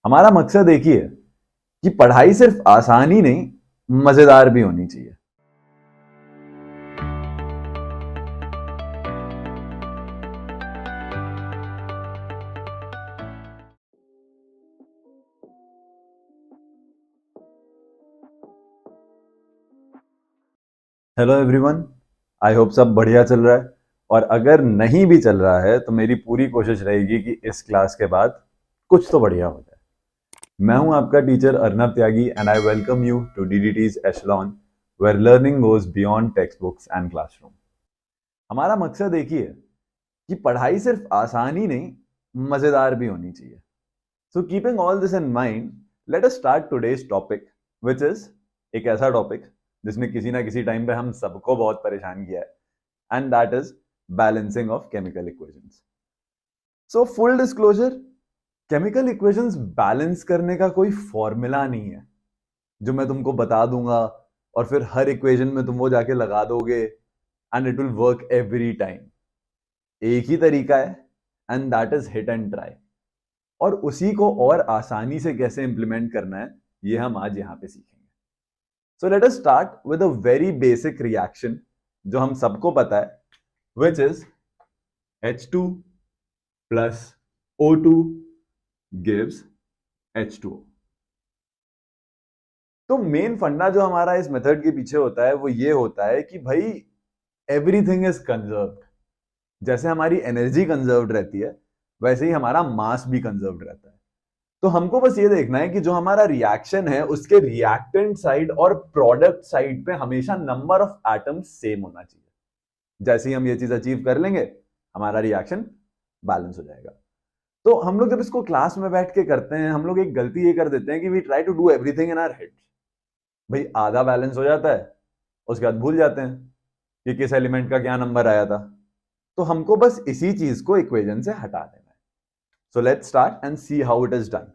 हमारा मकसद एक ही है कि पढ़ाई सिर्फ आसान ही नहीं, मजेदार भी होनी चाहिए। हेलो एवरीवन, आई होप सब बढ़िया चल रहा है। और अगर नहीं भी चल रहा है तो मेरी पूरी कोशिश रहेगी कि इस क्लास के बाद कुछ तो बढ़िया हो जाए। मैं हूं आपका teacher Arnab Tyagi and I welcome you to DDT's echelon, where learning goes beyond textbooks and classroom. हमारा मकसद एक ही है कि पढ़ाई सिर्फ आसान ही नहीं, मजेदार भी होनी चाहिए। So keeping all this in mind, let us start today's topic, which is एक ऐसा टॉपिक जिसने किसी ना किसी टाइम पे हम सबको बहुत परेशान किया है, and that is balancing of chemical equations. So full disclosure, chemical equations balance करने का कोई फॉर्मूला नहीं है जो मैं तुमको बता दूंगा और फिर हर इक्वेशन में तुम वो जाके लगा दोगे and it will work every time. एक ही तरीका है, and that is hit and try. और उसी को और आसानी से कैसे इंप्लीमेंट करना है, ये हम आज यहां पे सीखेंगे। सो let us start with a very basic reaction जो हम सबको पता है, which is H2 plus O2 gives H2O। तो मेन फंडा जो हमारा इस मेथड के पीछे होता है वो ये होता है कि भाई एवरीथिंग इज कंजर्व्ड। जैसे हमारी एनर्जी कंजर्व्ड रहती है, वैसे ही हमारा मास भी कंजर्व्ड रहता है। तो हमको बस ये देखना है कि जो हमारा रिएक्शन है उसके रिएक्टेंट साइड और प्रोडक्ट साइड पे हमेशा नंबर ऑफ एटम्स सेम होना चाहिए। जैसे ही हम ये चीज अचीव कर लेंगे, हमारा रिएक्शन बैलेंस हो जाएगा। तो हम लोग जब इसको क्लास में बैठ के करते हैं, हम लोग एक गलती ये कर देते हैं कि we try to do everything in our head. भाई आधा बैलेंस हो जाता है, उसके बाद भूल जाते हैं कि किस एलिमेंट का क्या नंबर आया था। तो हमको बस इसी चीज को इक्वेशन से हटा देना है। So let's start and C how it is done.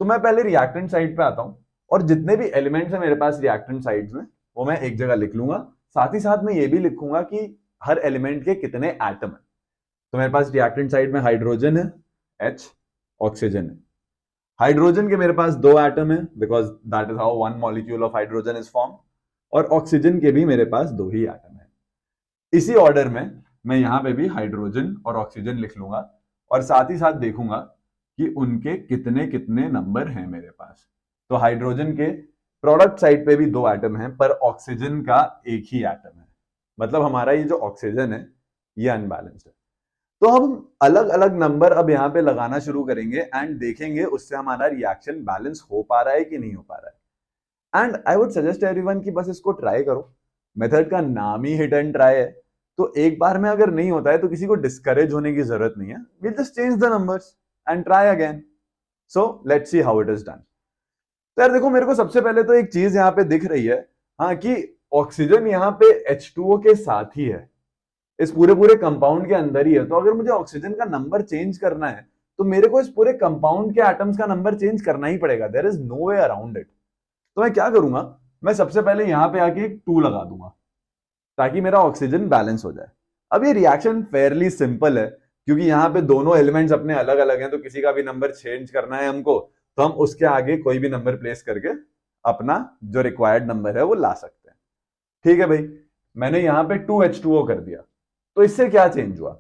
तो मैं पहले रिएक्टेंट साइड पे आता हूं, और जितने भी एलिमेंट्स हैं मेरे पास रिएक्टेंट साइड्स में, वो मैं एक जगह लिख लूंगा। साथ ही साथ मैं ये भी लिखूंगा कि हर एलिमेंट के कितने एटम है। तो मेरे पास रिएक्टेंट साइड में हाइड्रोजन है, H, ऑक्सीजन है। हाइड्रोजन के मेरे पास दो एटम है, because that is how one molecule of hydrogen is form. और ऑक्सीजन के भी मेरे पास दो ही एटम है। इसी ऑर्डर में मैं यहां पे भी हाइड्रोजन और ऑक्सीजन लिख लूंगा, और साथ ही साथ देखूंगा कि उनके कितने कितने नंबर हैं मेरे पास। तो हाइड्रोजन के प्रोडक्ट साइड पे भी दो एटम हैं, पर ऑक्सीजन का एक ही एटम है। मतलब हमारा ये जो ऑक्सीजन है, ये अनबैलेंस्ड है। तो हम अलग अलग नंबर अब यहां पे लगाना शुरू करेंगे एंड देखेंगे उससे हमारा रिएक्शन बैलेंस हो पा रहा है कि नहीं हो पा रहा है। And I would suggest everyone कि बस इसको ट्राई करो। मेथड का नाम ही हिट एंड ट्राई है, तो एक बार में अगर नहीं होता है तो किसी को डिस्करेज होने की जरूरत नहीं है। We'll just change the numbers and try again. So let's see how it is done. तो यार देखो, मेरे को सबसे पहले तो एक चीज यहाँ पे दिख रही है, हाँ, कि ऑक्सीजन यहाँ पे H2O के साथ ही है, इस पूरे पूरे कंपाउंड के अंदर ही है। तो अगर मुझे ऑक्सीजन का नंबर चेंज करना है तो मेरे को इस पूरे कंपाउंड के एटम्स का नंबर चेंज करना ही पड़ेगा। There is no way around it. तो मैं क्या करूंगा, मैं सबसे पहले यहां पे आके एक 2 लगा दूंगा ताकि मेरा ऑक्सीजन बैलेंस हो जाए। अब ये रिएक्शन फेयरली सिंपल है, क्योंकि यहाँ पे दोनों एलिमेंट्स अपने अलग अलग हैं, तो किसी का भी नंबर चेंज करना है हमको तो हम उसके आगे कोई भी नंबर प्लेस करके अपना जो रिक्वायर्ड नंबर है वो ला सकते हैं। ठीक है भाई, मैंने यहाँ पे 2H2O कर दिया। तो इससे क्या चेंज हुआ,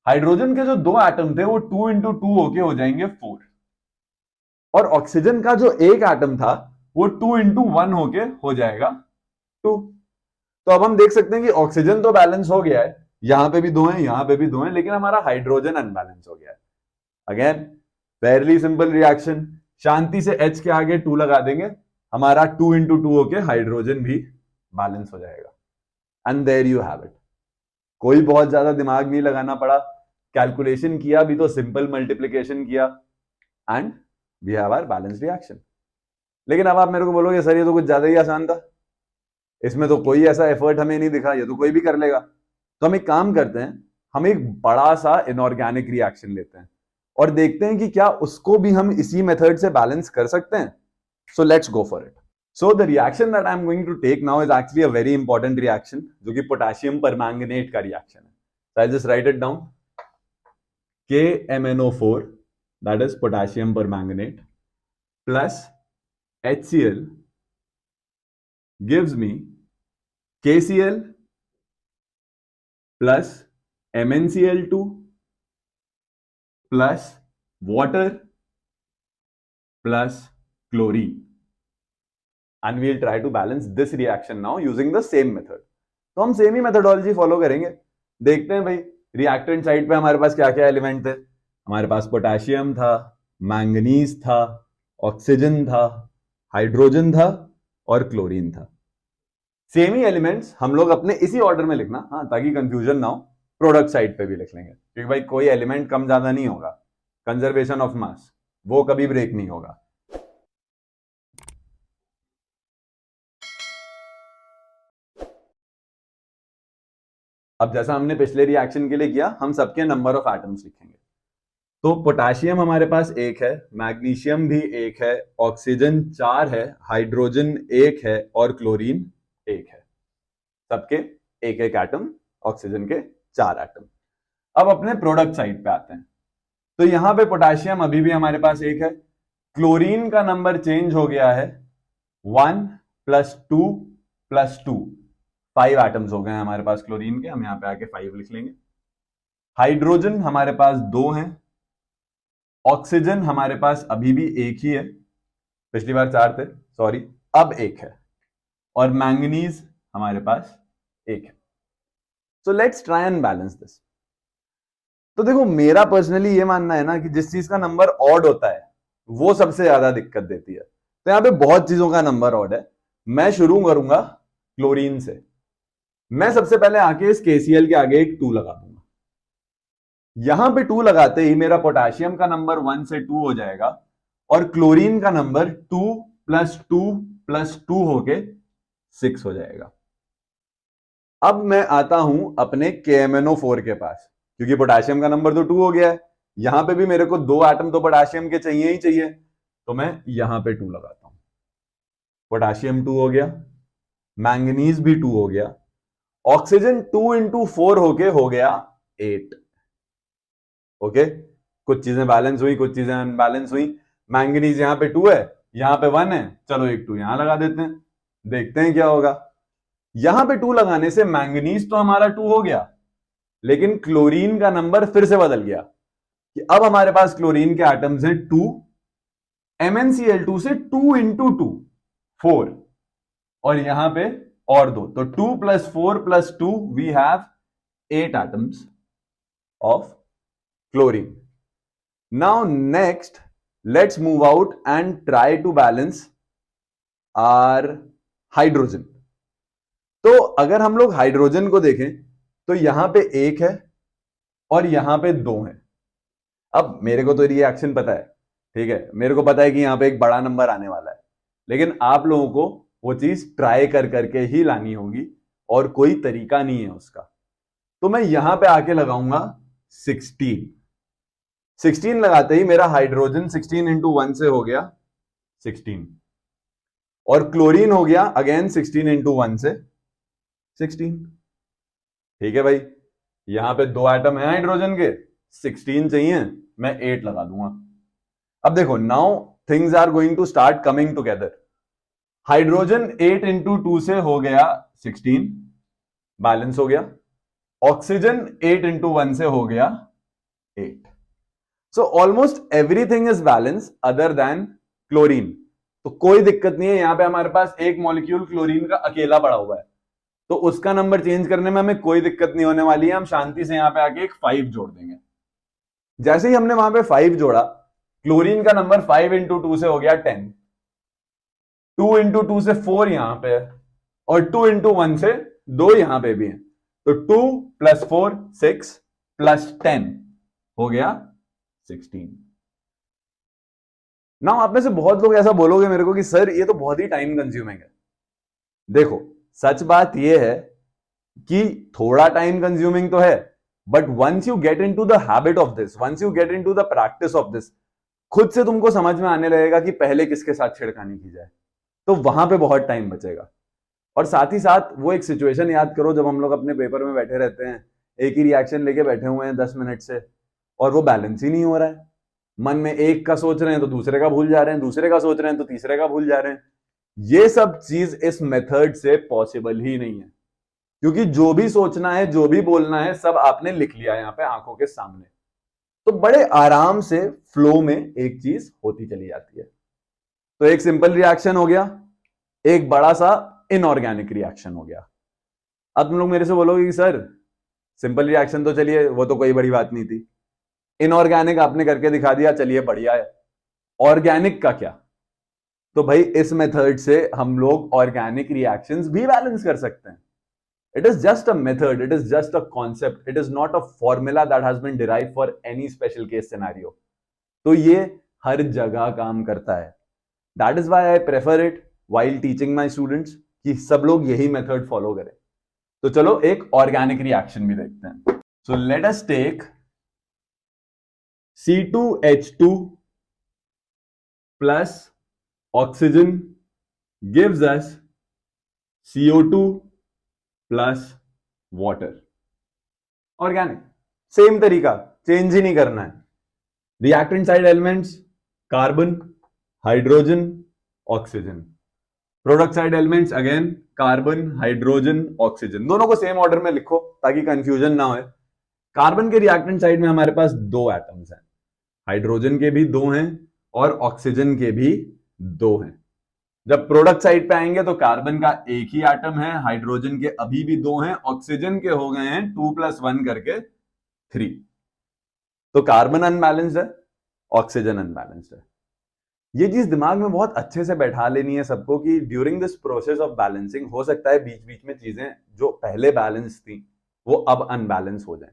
हाइड्रोजन के जो दो एटम थे वो 2 into 2 होके हो जाएंगे 4, और ऑक्सीजन का जो एक एटम था वो 2 into 1 होके हो जाएगा 2। तो अब हम देख सकते हैं कि ऑक्सीजन तो बैलेंस हो गया है, यहां पे भी दो हैं, यहां पे भी दो हैं, लेकिन हमारा हाइड्रोजन अनबैलेंस हो गया है। अगेन फेयरली सिंपल रिएक्शन, शांति से H के आगे 2 लगा देंगे, हमारा 2 into 2 होके हाइड्रोजन भी बैलेंस हो जाएगा। And there you have it. कोई बहुत ज्यादा दिमाग नहीं लगाना पड़ा, कैलकुलेशन किया भी तो सिंपल मल्टीप्लीकेशन किया, and we have our balance reaction. लेकिन अब आप मेरे को बोलोगे सर ये तो कुछ ज्यादा ही आसान था, इसमें तो कोई ऐसा एफर्ट हमें नहीं दिखा, ये तो कोई भी कर लेगा। तो हम एक काम करते हैं, हम एक बड़ा सा इनऑर्गेनिक रिएक्शन लेते हैं और देखते हैं कि क्या उसको भी हम इसी मेथड से बैलेंस कर सकते हैं। So let's go for it. So the reaction that I am going to take now is actually a very important reaction, जो कि पोटेशियम परमैंगनेट का रिएक्शन है। So I'll just write it down. KMnO4, that is potassium permanganate. plus HCl gives me KCl plus MnCl2 plus water plus chlorine. And we'll try to balance this reaction now using the same method. तो हम same ही methodology follow करेंगे. देखते हैं भाई reactant side पे हमारे पास क्या क्या एलिमेंट थे. हमारे पास पोटेशियम था, मैंगनीज था, ऑक्सीजन था, हाइड्रोजन था और क्लोरीन था. सेम ही एलिमेंट्स हम लोग अपने इसी ऑर्डर में लिखना, हाँ, ताकि कंफ्यूजन ना हो. प्रोडक्ट साइड पे भी लिख लेंगे क्योंकि भाई कोई एलिमेंट कम ज्यादा नहीं होगा. कंजर्वेशन ऑफ मास वो कभी ब्रेक नहीं होगा. अब जैसा हमने पिछले रिएक्शन के लिए किया, हम सबके नंबर ऑफ एटम्स लिखेंगे. तो पोटेशियम हमारे पास एक है, मैग्नीशियम भी एक है, ऑक्सीजन 4 है, हाइड्रोजन 1 है और क्लोरीन 1 है. सबके एक एक एटम, ऑक्सीजन के 4 एटम. अब अपने प्रोडक्ट साइड पे आते हैं. तो यहां पे पोटेशियम अभी भी हमारे पास एक है. क्लोरीन का नंबर चेंज हो गया है, 1 + 2 + 2. 5 एटम्स हो गए हैं हमारे पास क्लोरीन के. हम यहां पे आके 5 लिख लेंगे. हाइड्रोजन हमारे पास 2 हैं. ऑक्सीजन हमारे पास अभी भी एक ही है, पिछली बार 4 थे, सॉरी, अब 1 है. और मैंगनीज हमारे पास 1 है. So let's try and balance this. तो देखो मेरा पर्सनली ये मानना है ना कि जिस चीज का नंबर ऑड होता है वो सबसे ज्यादा दिक्कत देती है. तो यहां पे बहुत चीजों का नंबर ऑड है. मैं शुरू करूंगा क्लोरीन से. मैं सबसे पहले आके इस KCl के आगे एक 2 लगा दूंगा. यहां पे 2 लगाते ही मेरा पोटेशियम का नंबर 1 से 2 हो जाएगा और क्लोरीन का नंबर 2 + 2 + 2 होके 6 हो जाएगा. अब मैं आता हूं अपने KMnO4 के पास, क्योंकि पोटेशियम का नंबर तो 2 हो गया है. यहां पे भी मेरे को 2 एटम तो पोटेशियम के चाहिए ही चाहिए. तो मैं यहां पे 2 लगाता हूं. पोटेशियम 2 हो गया, मैंगनीज भी 2 हो गया, ऑक्सीजन 2 × 4 होके हो गया 8. ओके, कुछ चीजें बैलेंस हुई, कुछ चीजें अनबैलेंस हुई. मैंगनीज यहां पे 2 है, यहां पे 1 है, चलो एक 2 यहां लगा देते हैं, देखते हैं क्या होगा. यहां पे 2 लगाने से मैंगनीज तो हमारा 2 हो गया, लेकिन क्लोरीन का नंबर फिर से बदल गया कि अब हमारे पास क्लोरीन के एटम्स हैं 2, MnCl2 से 2 × 2 4 और यहां पे और 2, तो 2 + 4 + 2 we have 8 atoms of chlorine. Now next let's move out and try to balance our hydrogen. तो अगर हम लोग हाइड्रोजन को देखें तो यहां पे 1 है और यहां पे 2 है. अब मेरे को तो रिएक्शन पता है, ठीक है, मेरे को पता है कि यहां पे एक बड़ा नंबर आने वाला है, लेकिन आप लोगों को वो चीज ट्राई कर करके ही लानी होगी और कोई तरीका नहीं है उसका. तो मैं यहां पे आके लगाऊंगा 16. 16 लगाते ही मेरा हाइड्रोजन 16 × 1 से हो गया 16 और क्लोरीन हो गया अगेन 16 × 1 से 16. ठीक है भाई, यहां पे 2 एटम है हाइड्रोजन के, 16 चाहिए, मैं 8 लगा दूंगा. अब देखो now things are going to start coming together. Hydrogen 8 × 2 से हो गया 16, बैलेंस हो गया. ऑक्सीजन 8 × 1 से हो गया 8. So almost everything is balanced other than chlorine. तो कोई दिक्कत नहीं है. यहां पे हमारे पास एक मॉलिक्यूल क्लोरीन का अकेला पड़ा हुआ है, तो उसका नंबर चेंज करने में हमें कोई दिक्कत नहीं होने वाली है. हम शांति से यहां पे आके एक 5 जोड़ देंगे. जैसे ही हमने वहां पे 5 जोड़ा, क्लोरीन का नंबर 5 × 2 से हो गया 10, 2 × 2 से 4 यहां पे है और 2 × 1 से 2 यहां पे भी है. तो 2 + 4 6 + 10 हो गया 16. नाउ आप में से बहुत लोग ऐसा बोलोगे मेरे को कि सर ये तो बहुत ही टाइम कंज्यूमिंग है. देखो सच बात यह है कि थोड़ा टाइम कंज्यूमिंग तो है, but once you get into the habit of this, once you get into the practice of this, खुद से तुमको समझ में आने लगेगा कि पहले किसके साथ छेड़खानी की जाए. तो वहां पे बहुत टाइम बचेगा. और साथ ही साथ वो एक सिचुएशन याद करो जब हम लोग अपने पेपर में बैठे रहते हैं, एक ही रिएक्शन लेके बैठे हुए हैं 10 मिनट से और वो बैलेंस ही नहीं हो रहा है. मन में एक का सोच रहे हैं तो दूसरे का भूल जा रहे हैं, दूसरे का सोच रहे हैं तो तीसरे का भूल जा रहे हैं। ये सब चीज इस मेथड से पॉसिबल ही नहीं है, क्योंकि जो भी सोचना है, जो भी बोलना है, सब आपने लिख लिया यहां पे आंखों के सामने। तो बड़े आराम से फ्लो में एक चीज होती चली जाती है। तो एक सिंपल रिएक्शन हो गया, एक बड़ा सा इनऑर्गेनिक रिएक्शन हो गया। अब तुम लोग मेरे से बोलोगे कि सर सिंपल रिएक्शन तो चलिए वो तो कोई बड़ी बात नहीं थी, इनऑर्गेनिक आपने करके दिखा दिया, चलिए बढ़िया है, ऑर्गेनिक का क्या? तो भाई इस मेथड से हम लोग ऑर्गेनिक रिएक्शंस भी बैलेंस कर सकते हैं। It is just a method, it is just a concept, it is not a formula that has been derived for any special case scenario. तो ये हर जगह काम करता है। That is why I prefer it while teaching my students कि सब लोग यही मेथड फॉलो करें। तो चलो एक ऑर्गेनिक रिएक्शन भी देखते हैं। So let us take C2H2 plus oxygen gives us CO2 plus water. Organic, same तरीका, चेंज ही नहीं करना है। Reactant side elements carbon, hydrogen, oxygen. Product side elements again carbon, hydrogen, oxygen. दोनों को सेम ऑर्डर में लिखो ताकि कंफ्यूजन ना हो। कार्बन के रिएक्टेंट साइड में हमारे पास दो एटम्स हैं, हाइड्रोजन के भी दो हैं और ऑक्सीजन के भी दो हैं। जब प्रोडक्ट साइड पे आएंगे तो कार्बन का एक ही एटम है, हाइड्रोजन के अभी भी दो हैं, ऑक्सीजन के हो गए हैं 2+1 करके 3। तो कार्बन अनबैलेंस्ड है, ऑक्सीजन अनबैलेंस्ड है। ये चीज दिमाग में बहुत अच्छे से बैठा लेनी है सबको कि during this process of balancing हो सकता है बीच बीच में चीजें जो पहले बैलेंस थी वो अब अनबैलेंस हो जाए।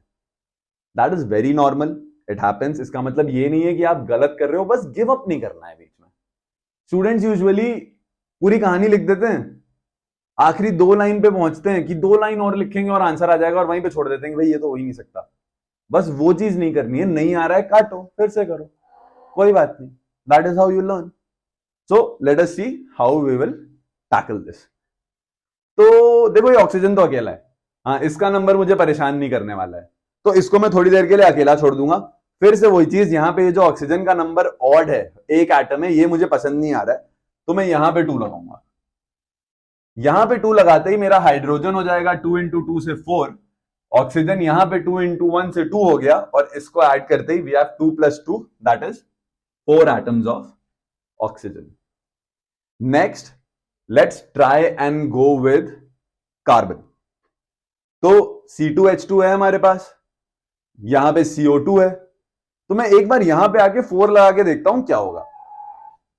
That is very normal, it happens. इसका मतलब ये नहीं है कि आप गलत कर रहे हो, बस गिव अप नहीं करना है बीच में। स्टूडेंट्स यूजुअली पूरी कहानी लिख देते हैं, आखिरी 2 लाइन पे पहुंचते हैं कि 2 लाइन और लिखेंगे और आंसर आ जाएगा, और वहीं पे छोड़ देते हैं कि भाई ये तो हो ही नहीं सकता। बस वो चीज नहीं करनी है, नहीं आ रहा है काटो फिर से करो, कोई बात नहीं। That is how you learn. So let us see how we will tackle this. तो देखो ये ऑक्सीजन तो अकेला है, हाँ इसका नंबर मुझे परेशान नहीं करने वाला है, तो इसको मैं थोड़ी देर के लिए अकेला छोड़ दूंगा। फिर से वही चीज, यहाँ पे जो ऑक्सीजन का नंबर ऑड है, एक एटम है, ये मुझे पसंद नहीं आ रहा है, तो मैं यहां पे 2 लगाऊंगा। यहां पे 2 लगाते ही मेरा हाइड्रोजन हो जाएगा 2 × 2 से 4, ऑक्सीजन यहां पे 2 × 1 से 2 हो गया, और इसको ऐड करते ही we have 2 + 2 that is 4 atoms of oxygen. Next let's try and go with carbon. तो C2H2 है हमारे पास, यहां पे CO2 है, तो मैं एक बार यहां पे आके 4 लगा के देखता हूं क्या होगा।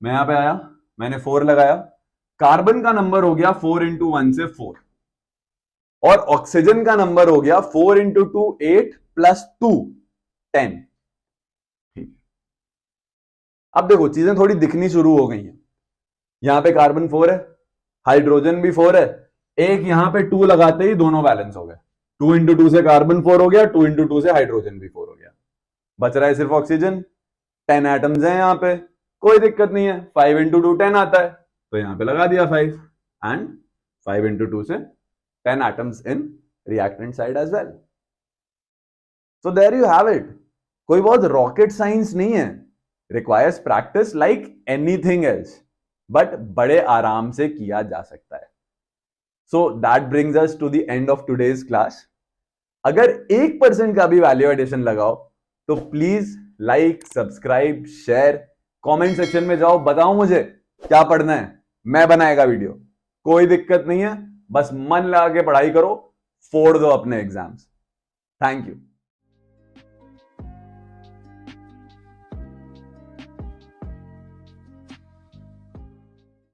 मैं यहां पे आया, मैंने 4 लगाया, कार्बन का नंबर हो गया 4 × 1 से 4, और ऑक्सीजन का नंबर हो गया 4 × 2 8 + 2 10। ठीक, अब देखो चीजें थोड़ी दिखनी शुरू हो गई हैं। यहां पे कार्बन 4 है, हाइड्रोजन भी 4 है, एक यहां पे 2 लगाते ही दोनों बैलेंस हो गए। 2 × 2 से कार्बन 4 हो गया, 2 × 2 से हाइड्रोजन भी 4 हो गया, बच रहा है सिर्फ ऑक्सीजन। 10 एटम्स हैं यहां पे, कोई दिक्कत नहीं है, 5 × 2 10 आता है, तो यहां पे लगा दिया 5, एंड 5 × 2 से 10 atoms in reactant side as well. So there you have it. कोई बहुत रॉकेट साइंस नहीं है, requires practice like anything else, but बड़े आराम से किया जा सकता है। So that brings us to the end of today's class. अगर 1% का भी वैल्यू एडिशन लगाओ तो please like, subscribe, share, comment section में जाओ, बताओ मुझे क्या पढ़ना है, मैं बनाएगा वीडियो, कोई दिक्कत नहीं है। बस मन लगा के पढ़ाई करो, फोड़ दो अपने एग्जाम्स। Thank you.